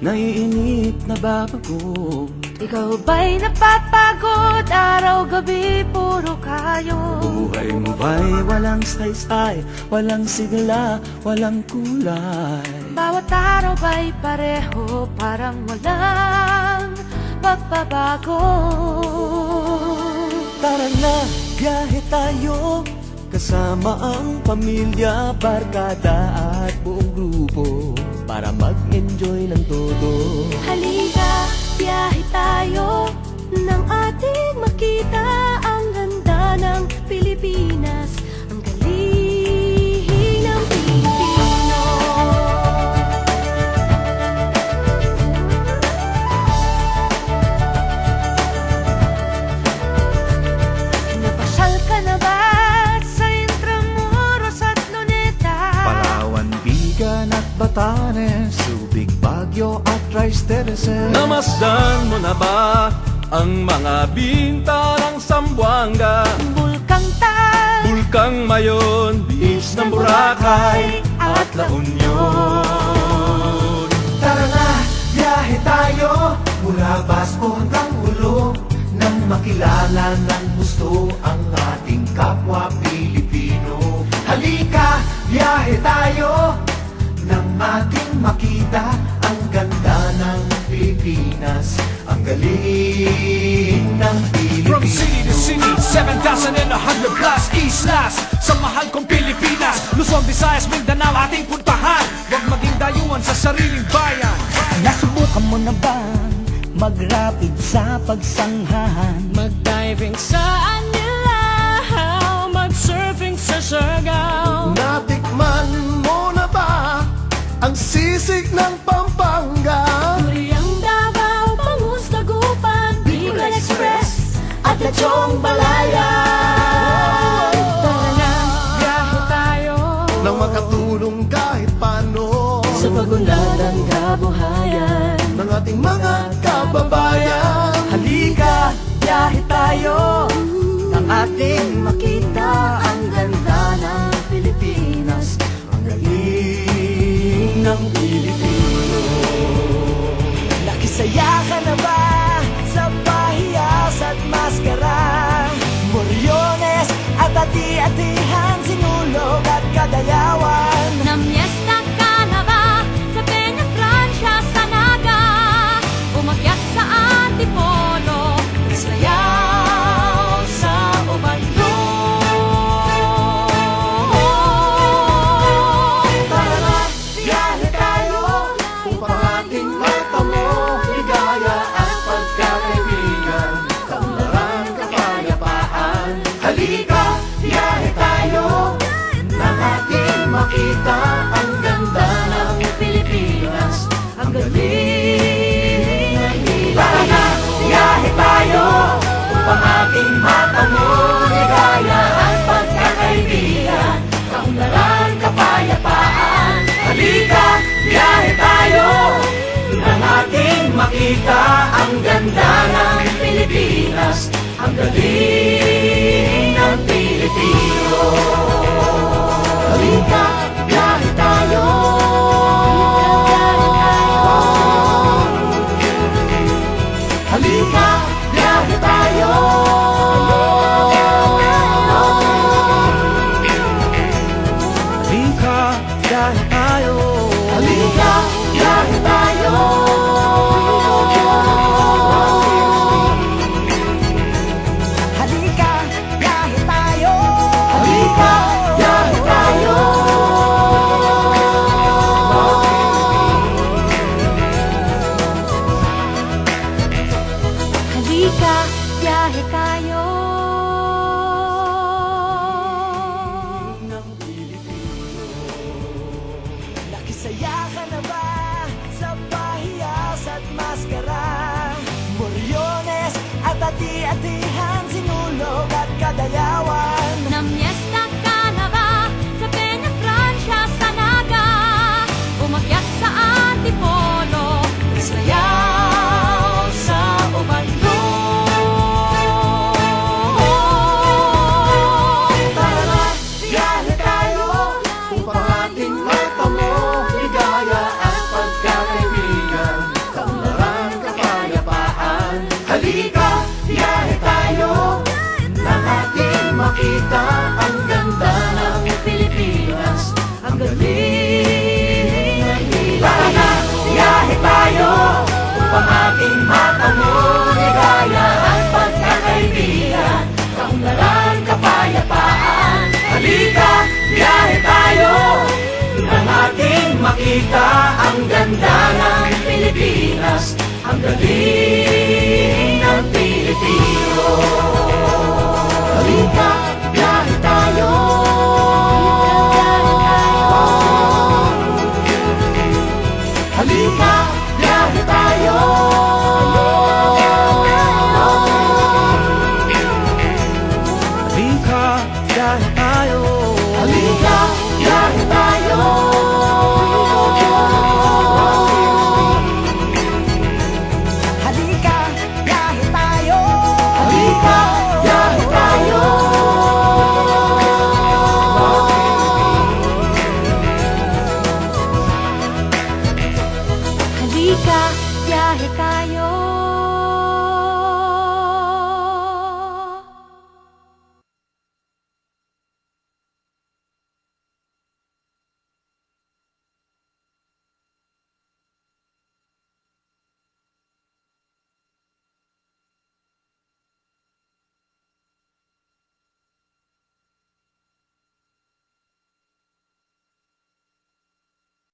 naiinip na babago. Ikaw ba'y napapagod? Araw-gabi puro kayo. Buhay mo ba'y walang saysay, walang sigla, walang kulay? Bawat araw ba'y pareho, parang walang pagbabago? Tara na, biyahe tayo, kasama ang pamilya, barkada at buong grupo, para mag-enjoy ng todo. Halika, biyahe tayo, nang ating makita ang ganda ng Pilipinas, ang galing ng Pilipino. Napasyal ka na ba sa Intramuros at Luneta? Palawan, Bigan at Batanes, Subic, Baguio at Rice Terraces. Namasdan mo na ba ang mga binta ng Zamboanga, Bulkang Tal, Bulkang Mayon, Beach ng Boracay at La Union? Tara na, biyahe tayo, mula Basco hanggang Ulo, nang makilala ng gusto ang ating kapwa Pilipino. Halika, biyahe tayo, nang ating makita ang ganda ng Pilipinas, ang galing ng Pilipinas. From city to city, 7,100 plus East Las, sa mahal kong Pilipinas, Luzon, Visayas, Mindanao ating puntahan. Huwag maging dayuhan sa sariling bayan. Nasubukan mo na bang mag-rapid sa pagsanghahan? mag-diving sa Anilaw, mag-surfing sa Siargao. Natikman mo na ba ang sisig ng Pampanga? Duriang Davao, Bangus, Dagupan, Bicol Express at Lechong Balaya. Tara na, biyahe tayo Nang makatulong kahit paano sa pagunlad ng kabuhayan ng ating mga kababayan. Halika, biyahe tayo, nang ating makita ang ganda ng Pilipinas, ang galing ng Pilipino. Nakisaya ka na ba sa pahiyas at maskara? Moriones at ati-atihan, Sinulog at Kadayawan. Namyesta ka na ba sa Peña Francia, sa Naga? Umakyat sa Antipolo, sayaw sa Ubando. Tara na, biyahe tayo, upang ating matamo ligaya at pagkakaibigan, kaunlaran, kapayapaan. Halika, biyahe tayo, nang ating makita ang ganda ng Pilipinas, ang galing ng Pilipinas. Tara na, biyahe tayo, upang ating matamo ligaya at pagkakaibigan, kaunlaran, kapayapaan. Halika, biyahe tayo, nang ating makita ang ganda ng Pilipinas, ang galing ng Pilipino. Halika, biyahe tayo. Halika, biyahe tayo. Halika, biyahe tayo. Halika, biyahe tayo. Halika, biyahe tayo. Halika, biyahe tayo. Halika, biyahe tayo. Nakisaya ka na ba sa pahiyas at maskara? Moriones at ati-atihan, Sinulog at Kadayawan. Namyesta ka na ba sa Peña Francia, sa Naga? Umakyat sa Antipolo, sayaw sa Ubando. Tara na, biyahe tayo, upang ating matamo ligaya at pagkakaibigan, makita ang ganda ng Pilipinas. Ang galing ng Pilipino. Tara na, biyahe tayo upang ating matanong ligaya at pagkakaibigan, kaunlaran, kapayapaan. Halika, biyahe tayo upang ating makita ang ganda ng Pilipinas. Ang galing ng Pilipino. Halika, biyahe tayo. Halika, biyahe tayo. Halika, biyahe tayo. Halika, biyahe tayo. Halika, biyahe tayo. Halika, biyahe tayo. Halika, biyahe tayo.